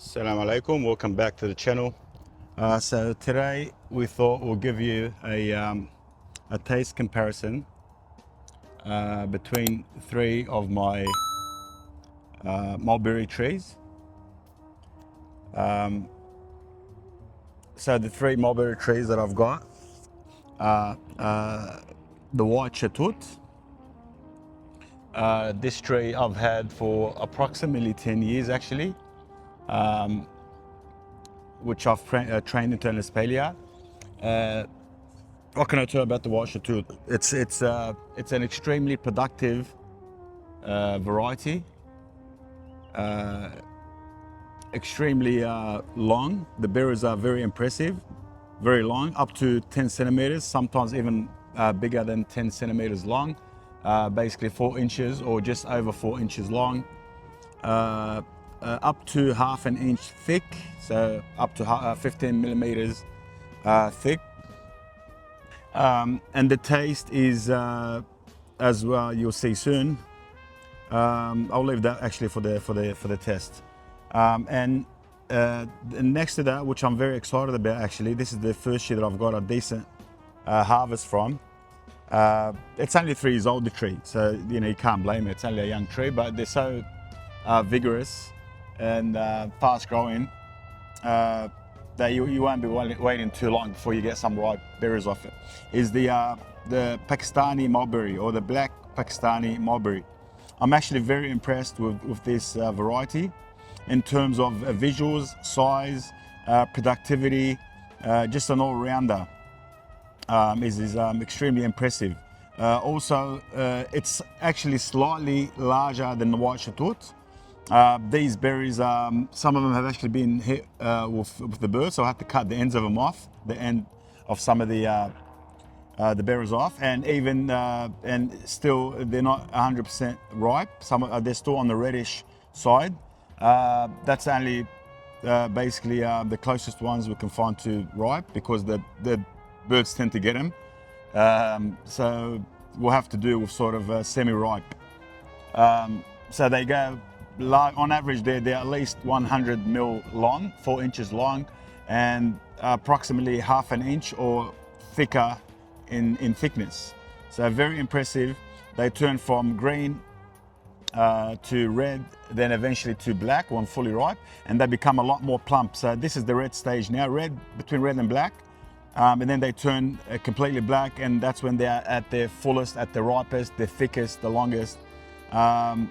Assalamu alaikum, welcome back to the channel. So today we thought we'll give you a taste comparison between three of my mulberry trees. So the three mulberry trees that I've got are the White Shatoot. This tree I've had for approximately 10 years actually. Which I've trained into an Espalia. What can I tell you about the White Shatoot? It's an extremely productive variety, extremely long. The berries are very impressive, very long, up to 10 centimeters, sometimes even bigger than 10 centimeters long, basically 4 inches or just over 4 inches long. Up to half an inch thick, so up to 15 millimeters thick, and the taste is as well. You'll see soon. I'll leave that actually for the test. And next to that, which I'm very excited about, actually, this is the first year that I've got a decent harvest from. It's only 3 years old, the tree, so you can't blame it. It's only a young tree, but they're so vigorous and fast growing that you won't be waiting too long before you get some ripe berries off it. Is the Pakistani Mulberry, or the Black Pakistani Mulberry. I'm actually very impressed with this variety in terms of visuals, size, productivity, just an all-rounder. Is extremely impressive. Also, it's actually slightly larger than the White Shatoot. These berries, some of them have actually been hit with the birds, so I have to cut the ends of them off, the end of some of the berries off, and even and still they're not 100% ripe. They're still on the reddish side. That's only basically the closest ones we can find to ripe, because the birds tend to get them. So we'll have to do with sort of semi-ripe. So they go. On average, they're at least 100 mil long, 4 inches long, and approximately half an inch or thicker in thickness. So very impressive. They turn from green to red, then eventually to black when fully ripe, and they become a lot more plump. So this is the red stage now, between red and black, and then they turn completely black, and that's when they're at their fullest, at the ripest, the thickest, the longest.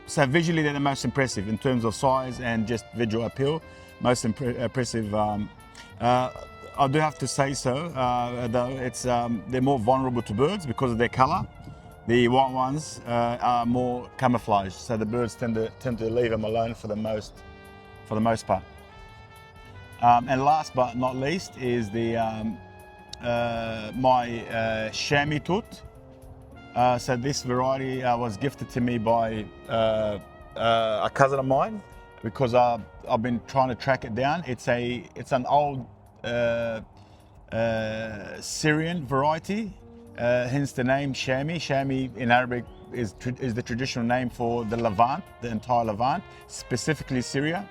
So visually they're the most impressive in terms of size and just visual appeal. Most impressive. I do have to say so, though they're more vulnerable to birds because of their color. The white ones are more camouflaged, so the birds tend to leave them alone for the most part. And last but not least is the my Shamitoot. So this variety was gifted to me by a cousin of mine, because I've been trying to track it down. It's an old Syrian variety, hence the name Shami. Shami in Arabic is the traditional name for the Levant, the entire Levant, specifically Syria.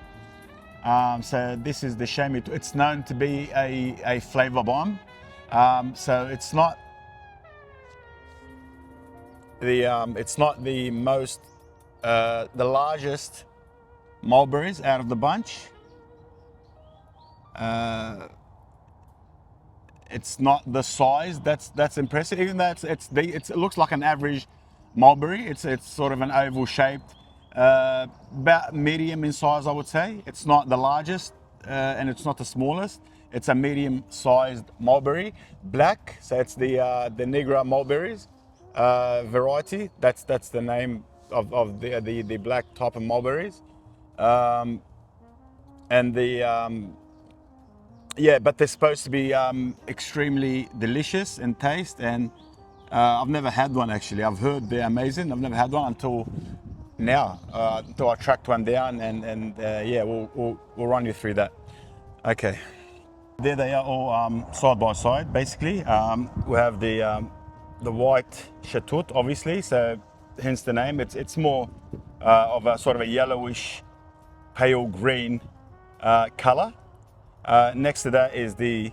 So this is the Shamitoot. It's known to be a flavor bomb. So it's not the most, the largest mulberries out of the bunch. It's not the size that's impressive. Even though it looks like an average mulberry. It's sort of an oval shaped, about medium in size, I would say. It's not the largest, and it's not the smallest. It's a medium-sized mulberry, black. So it's the Negra mulberries variety. That's the name of the black type of mulberries, and but they're supposed to be extremely delicious in taste. And I've never had one actually. I've heard they're amazing. I've never had one until now, until I tracked one down, and yeah, we'll run you through that. Okay, there they are, all side by side basically. We have the White Shatoot, obviously, so hence the name. It's more of a sort of a yellowish, pale green color. Next to that is the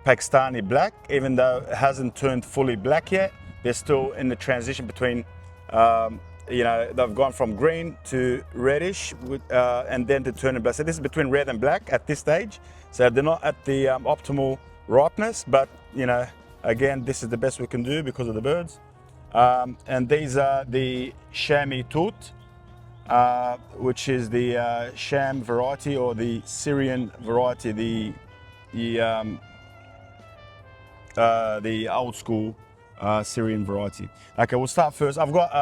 Pakistani Black. Even though it hasn't turned fully black yet, they're still in the transition between, you know, they've gone from green to reddish and then to turning black. So this is between red and black at this stage. So they're not at the optimal ripeness, but you know, again, this is the best we can do because of the birds. And these are the Shamitoot, which is the Sham variety or the Syrian variety, the old school Syrian variety. Okay, we'll start first. I've got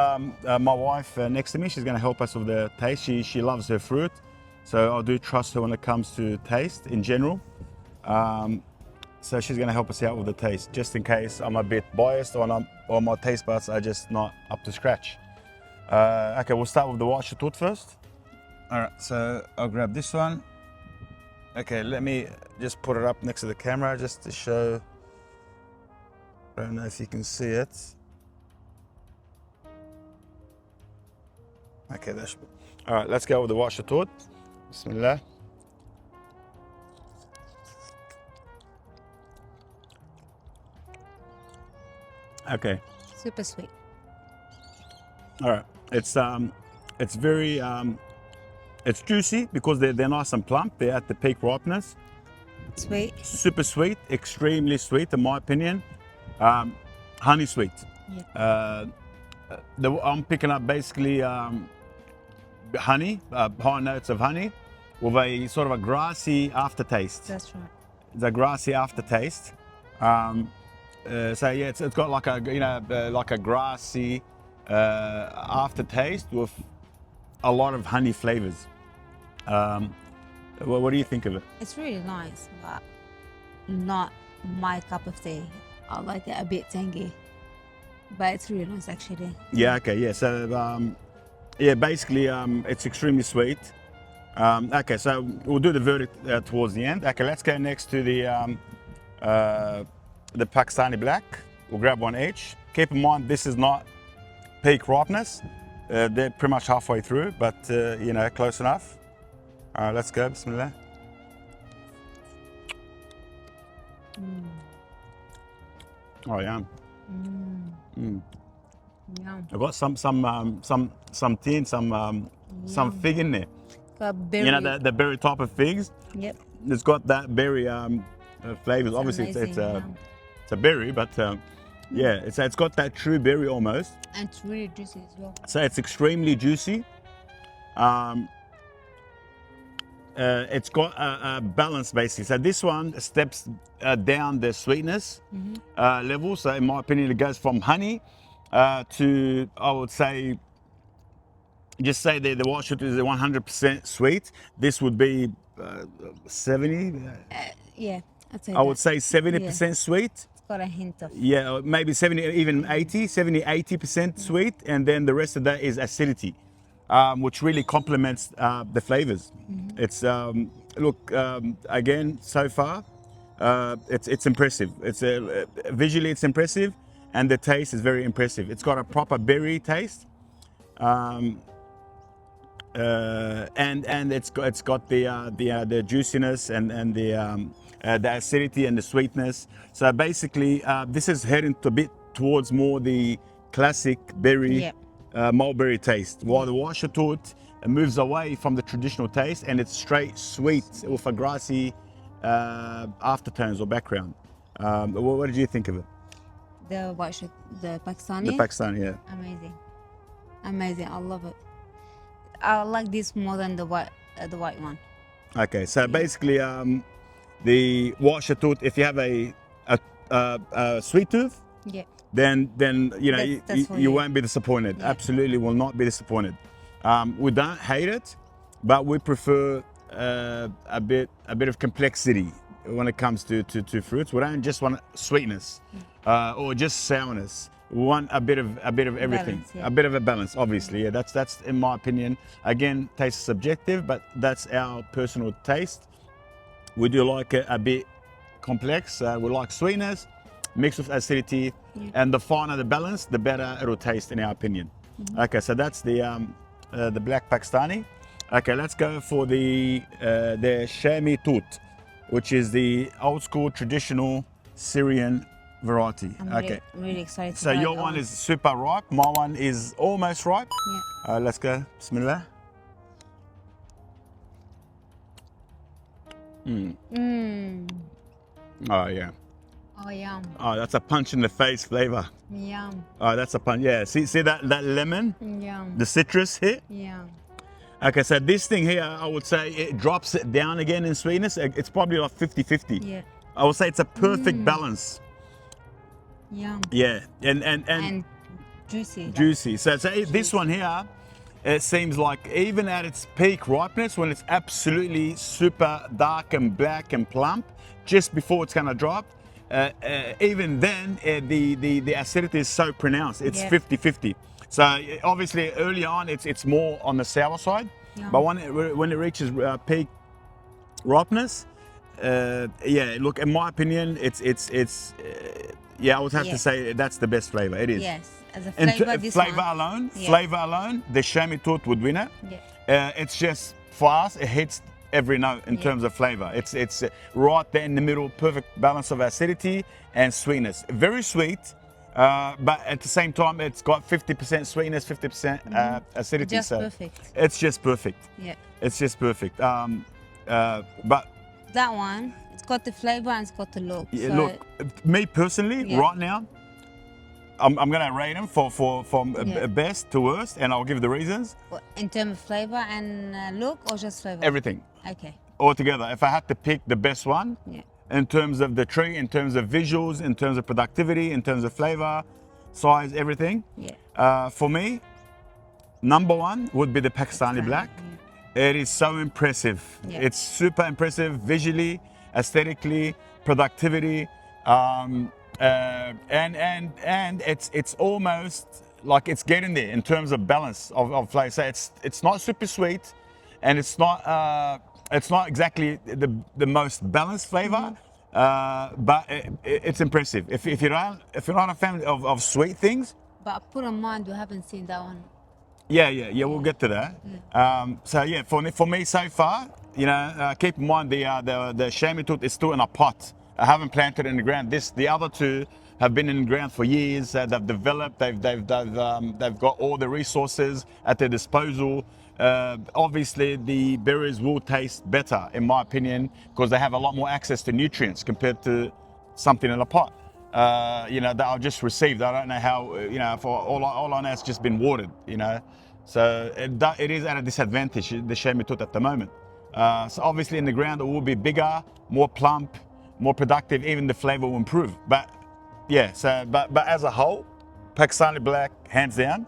my wife next to me. She's going to help us with the taste. She loves her fruit, so I do trust her when it comes to taste in general. So she's going to help us out with the taste, just in case I'm a bit biased or my taste buds are just not up to scratch. Okay, we'll start with the White Shatoot first. All right, so I'll grab this one. Okay, let me just put it up next to the camera just to show. I don't know if you can see it. Okay, that should be. All right, let's go with the White Shatoot. Bismillah. Okay. Super sweet. All right, it's very, it's juicy because they're nice and plump. They're at the peak ripeness. Sweet. Super sweet, extremely sweet in my opinion. Honey sweet. Yeah. I'm picking up basically honey, high notes of honey, with a sort of a grassy aftertaste. That's right. It's a grassy aftertaste. So yeah, it's got like a like a grassy aftertaste with a lot of honey flavors. What do you think of it? It's really nice, but not my cup of tea. I like it a bit tangy, but it's really nice actually. Yeah. Okay. Yeah. So yeah, basically it's extremely sweet. Okay, so we'll do the verdict towards the end. Okay, let's go next to the Pakistani Black. We'll grab one each. Keep in mind, this is not peak ripeness. They're pretty much halfway through, but you know, close enough. All right, let's go. Bismillah. Oh, yum. Yum. I've got some tea and some fig in there. Got berry. You know, the berry type of figs. Yep. It's got that berry flavors. It's Obviously, amazing, it's a berry, but yeah, it's got that true berry almost. And it's really juicy as well. So it's extremely juicy. It's got a balance basically. So this one steps down the sweetness level. So in my opinion, it goes from honey to, I would say, just say the White Shatoot is 100% sweet. This would be 70. Yeah, I'd say I would say 70% sweet. it's got a hint of. Yeah, maybe 70, even 80% sweet, and then the rest of that is acidity, which really complements the flavors. It's look, again, so far, it's impressive. It's visually it's impressive, and the taste is very impressive. It's got a proper berry taste, and it's got the juiciness and the acidity and the sweetness. So basically, this is heading a bit towards more the classic berry mulberry taste, while the White Shatoot moves away from the traditional taste and it's straight sweet with a grassy aftertones or background. What did you think of it? The White Shatoot, the Pakistani. The Pakistani, yeah. Amazing, amazing. I love it. I like this more than the white one. Okay, so basically, the White Shatoot, if you have a sweet tooth, then you know you won't be disappointed. Absolutely, will not be disappointed. We don't hate it, but we prefer a bit of complexity when it comes to fruits. We don't just want sweetness or just sourness. We want a bit of everything, balance, a bit of a balance. Obviously, yeah. That's in my opinion. Again, taste is subjective, but that's our personal taste. We do like it a bit complex. We like sweetness mixed with acidity, and the finer the balance, the better it'll taste, in our opinion. Okay, so that's the Black Pakistani. Okay, let's go for the Shamitoot, which is the old school traditional Syrian variety. I'm Okay. really excited. So your one is super ripe. My one is almost ripe. Yeah. Let's go. Bismillah. Oh yeah. Oh, yum. Oh, that's a punch in the face flavor. Yum. Oh, that's a punch. Yeah. See that lemon, Yum. the citrus hit. Yum. Okay, so this thing here, I would say it drops it down again in sweetness. It's probably like 50-50. Yeah. I would say it's a perfect balance. Yum. Yeah, and juicy. juicy. So this one here, it seems like even at its peak ripeness, when it's absolutely super dark and black and plump, just before it's gonna drop, even then the acidity is so pronounced. It's 50-50. So obviously early on it's more on the sour side, but when it reaches peak ripeness, yeah, look, in my opinion, it's yeah, I would have to say that's the best flavor. It is. Yes, as a flavor, this one. Flavor alone, the Shamitoot would win it. Yeah. It's just for us, it hits every note in terms of flavor. It's right there in the middle, perfect balance of acidity and sweetness. Very sweet, but at the same time, it's got 50% sweetness, 50% acidity. Just so perfect. it's just perfect. Yeah. It's just perfect. But that one, it's got the flavor and it's got the look. yeah, so look, me personally, right now, I'm gonna rate them from best to worst, and I'll give the reasons. in terms of flavor and look, or just flavor? Everything. Okay. Altogether, if I had to pick the best one, Yeah. in terms of the tree, in terms of visuals, in terms of productivity, in terms of flavor, size, everything. Yeah. For me, number one would be the Pakistani Black. It is so impressive. Yeah. It's super impressive visually, aesthetically, productivity, and it's almost like it's getting there in terms of balance of flavor. So it's not super sweet, and it's not exactly the most balanced flavor, but it's impressive. If you're not a fan of sweet things. But put in mind, we haven't seen that one. Yeah, we'll get to that. So yeah, for me so far, you know, keep in mind the Shامitoot is still in a pot. I haven't planted it in the ground. The other two have been in the ground for years. They've developed. They've got all the resources at their disposal. Obviously, the berries will taste better, in my opinion, because they have a lot more access to nutrients compared to something in a pot. You know, that I've just received. I don't know how, you know, for all I know, it's just been watered, you know. So it is at a disadvantage, the Shامitoot at the moment. So obviously in the ground, it will be bigger, more plump, more productive, even the flavor will improve. But yeah, so, but as a whole, Pakistani Black, hands down,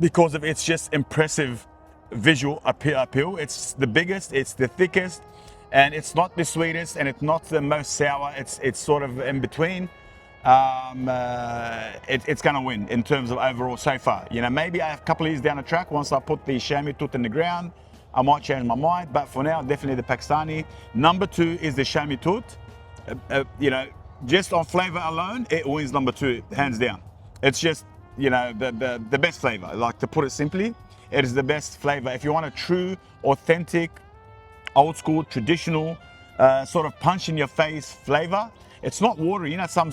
because of its just impressive visual appeal. It's the biggest, it's the thickest, and it's not the sweetest, and it's not the most sour. It's sort of in between. It's gonna win in terms of overall so far. You know, maybe a couple of years down the track, once I put the Shamitoot in the ground, I might change my mind. But for now, definitely the Pakistani. Number two is the Shamitoot. You know, just on flavor alone, it wins number two, hands down. It's just, you know, the best flavor. Like, to put it simply, it is the best flavor. If you want a true, authentic, old school, traditional, sort of punch in your face flavor, it's not watery. You know, some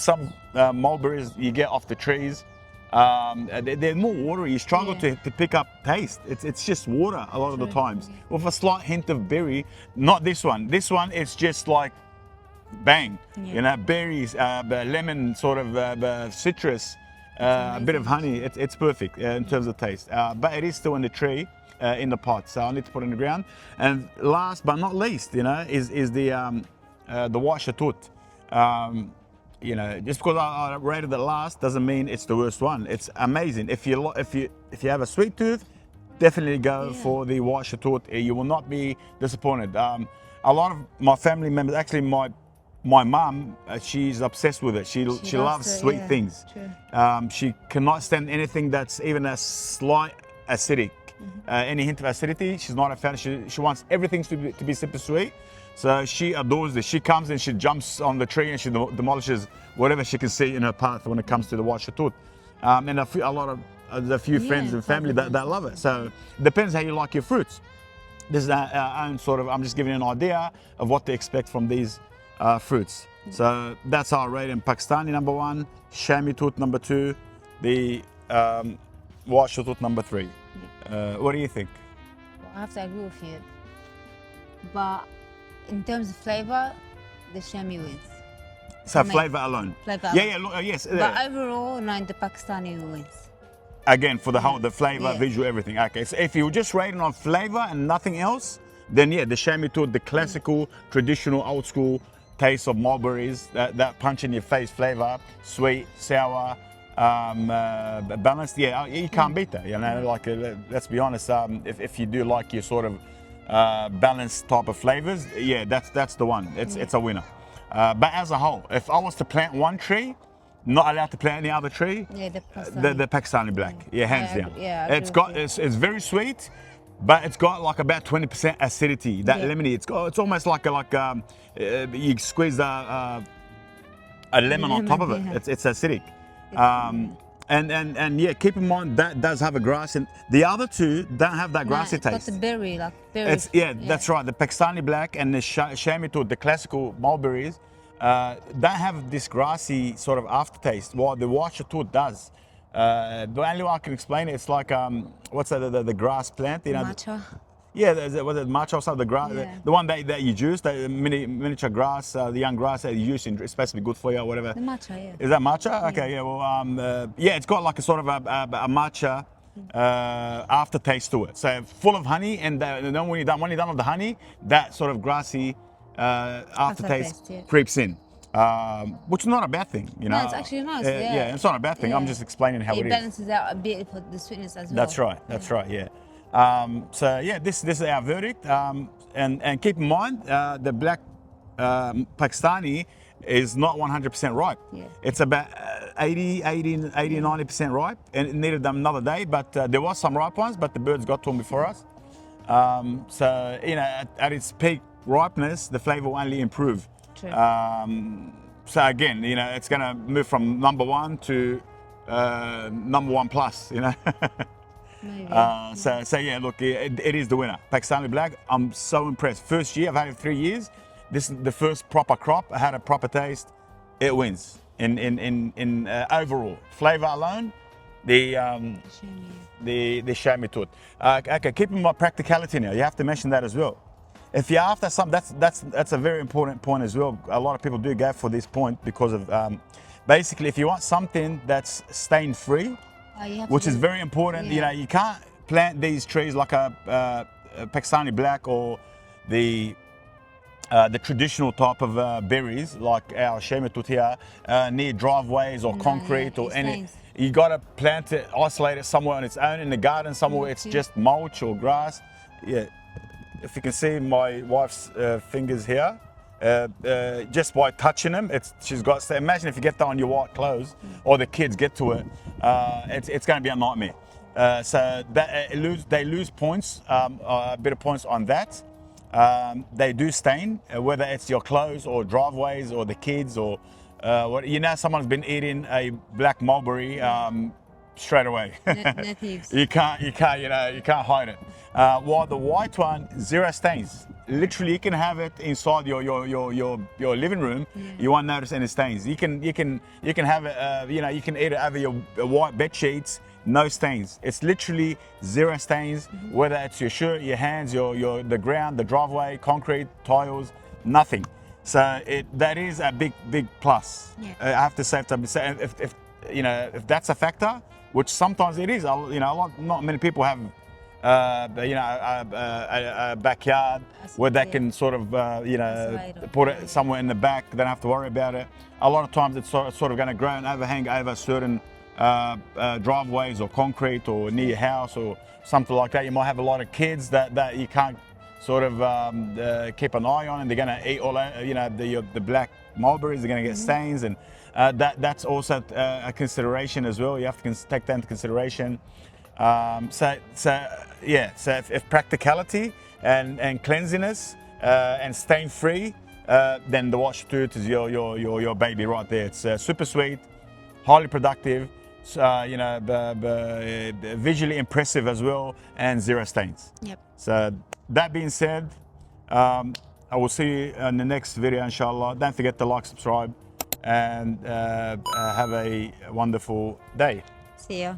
mulberries you get off the trees, they're more watery. You struggle to pick up taste. It's just water a lot of the times, with a slight hint of berry. Not this one. This one is just like bang. You know, berries, lemon, sort of citrus, a bit of honey. It's perfect in terms of taste. But it is still in the tree, in the pot, so I need to put it in the ground. And last but not least, you know, is the White Shatoot. You know, just because I rated it last doesn't mean it's the worst one. It's amazing. If you have a sweet tooth, definitely go for the White Shatoot. You will not be disappointed. A lot of my family members, actually my mum, she's obsessed with it. She loves sweet things. She cannot stand anything that's even a slight acidic. Any hint of acidity, she's not a fan. She wants everything to be super sweet. So she adores this. She comes and she jumps on the tree and she demolishes whatever she can see in her path when it comes to the White Shatoot. And a lot of a few friends and family that love it. So it depends how you like your fruits. This is our own sort of, I'm just giving you an idea of what to expect from these fruits. So that's our rating. Pakistani number 1, Shamitoot number 2, the White Shatoot number 3. What do you think? Well, I have to agree with you. But in terms of flavor, the Shami wins. So flavor alone. Flavor Yeah, alone. yeah, yes. But overall, no, the Pakistani wins. Again, for the whole, the flavor, visual, everything. Okay, so if you just rating on flavor and nothing else, then yeah, the Shamitoot, the classical, traditional, old school taste of mulberries, that punch in your face flavor, sweet, sour, balanced. Yeah, you can't beat that. You know, like let's be honest. If you do like your sort of balanced type of flavors, yeah, that's the one. It's a winner. But as a whole, if I was to plant one tree, not allowed to plant any other tree, yeah, the Pakistani Black, yeah, hands down. Yeah, it's very sweet, but it's got like about 20% acidity. That lemony, it's almost like you squeeze a lemon on top of it. It's acidic. And yeah, keep in mind that does have a grass, and the other two don't have that grassy taste. It's got the berry, like berry. That's right. The Pakistani Black and the Shamitoot, the classical mulberries, don't have this grassy sort of aftertaste. While the White Shatoot does. The only way I can explain it, it's like what's the grass plant? You know, matcha. Yeah, was it matcha or something? The grass, the one that you juice, the miniature grass, the young grass that you use, it's supposed to be good for you or whatever. The matcha, yeah. Is that matcha? Okay, yeah. Well, yeah, it's got like a sort of a matcha aftertaste to it. So full of honey, and then when you're done with the honey, that sort of grassy aftertaste creeps in. Which is not a bad thing, you know. No, it's actually nice. Yeah, it's not a bad thing. I'm just explaining how it is. It balances out a bit for the sweetness as well. That's right. That's right. Yeah. So yeah, this is our verdict. And keep in mind, the black Pakistani is not 100% ripe. Yeah. It's about 90% ripe, and it needed them another day. But there was some ripe ones, but the birds got to them before us. So you know, at its peak ripeness, the flavor will only improve. True. So again, you know, it's going to move from number 1 to number 1 plus, you know. Maybe. So yeah, look, it is the winner. Pakistani Black, I'm so impressed. First year, I've had it 3 years. This is the first proper crop. I had a proper taste. It wins in overall flavor alone. The Shamitoot. Okay, keep in mind practicality now. You have to mention that as well. If you're after something, that's a very important point as well. A lot of people do go for this point because of basically, if you want something that's stain free, which is very important. You know, you can't plant these trees like a Pakistani Black or the traditional type of berries like our Shamitoot here near driveways or concrete or any. You got to plant it, isolate it somewhere on its own in the garden, somewhere it's just mulch or grass. Yeah. If you can see my wife's fingers here, just by touching them, she's got. So imagine if you get that on your white clothes, or the kids get to it, it's going to be a nightmare. So that they lose points, a bit of points on that. They do stain, whether it's your clothes or driveways or the kids or what. You know, someone's been eating a black mulberry. Straight away. No thieves. You can't, you can't hide it. While the white one, 0 stains. Literally, you can have it inside your living room. You won't notice any stains. You can have it. You know, you can eat it over your white bed sheets. No stains. It's literally 0 stains. Whether it's your shirt, your hands, the ground, the driveway, concrete, tiles, nothing. So that is a big plus. Yeah. I have to say, if you know, if that's a factor, which sometimes it is, you know, not many people have, you know, a backyard where they can sort of, you know, put it somewhere in the back. They don't have to worry about it. A lot of times it's sort of going to grow and overhang over certain driveways or concrete or near your house or something like that. You might have a lot of kids that you can't sort of keep an eye on, and they're going to eat all, you know, the black mulberries. They're going to get stains, and that's also a consideration as well. You have to take that into consideration. So if practicality and cleanliness and stain free, then the White Shatoot is your baby right there. It's super sweet, highly productive, you know, visually impressive as well, and zero stains. Yep. So that being said, I will see you in the next video, inshallah. Don't forget to like, subscribe, and have a wonderful day. See ya.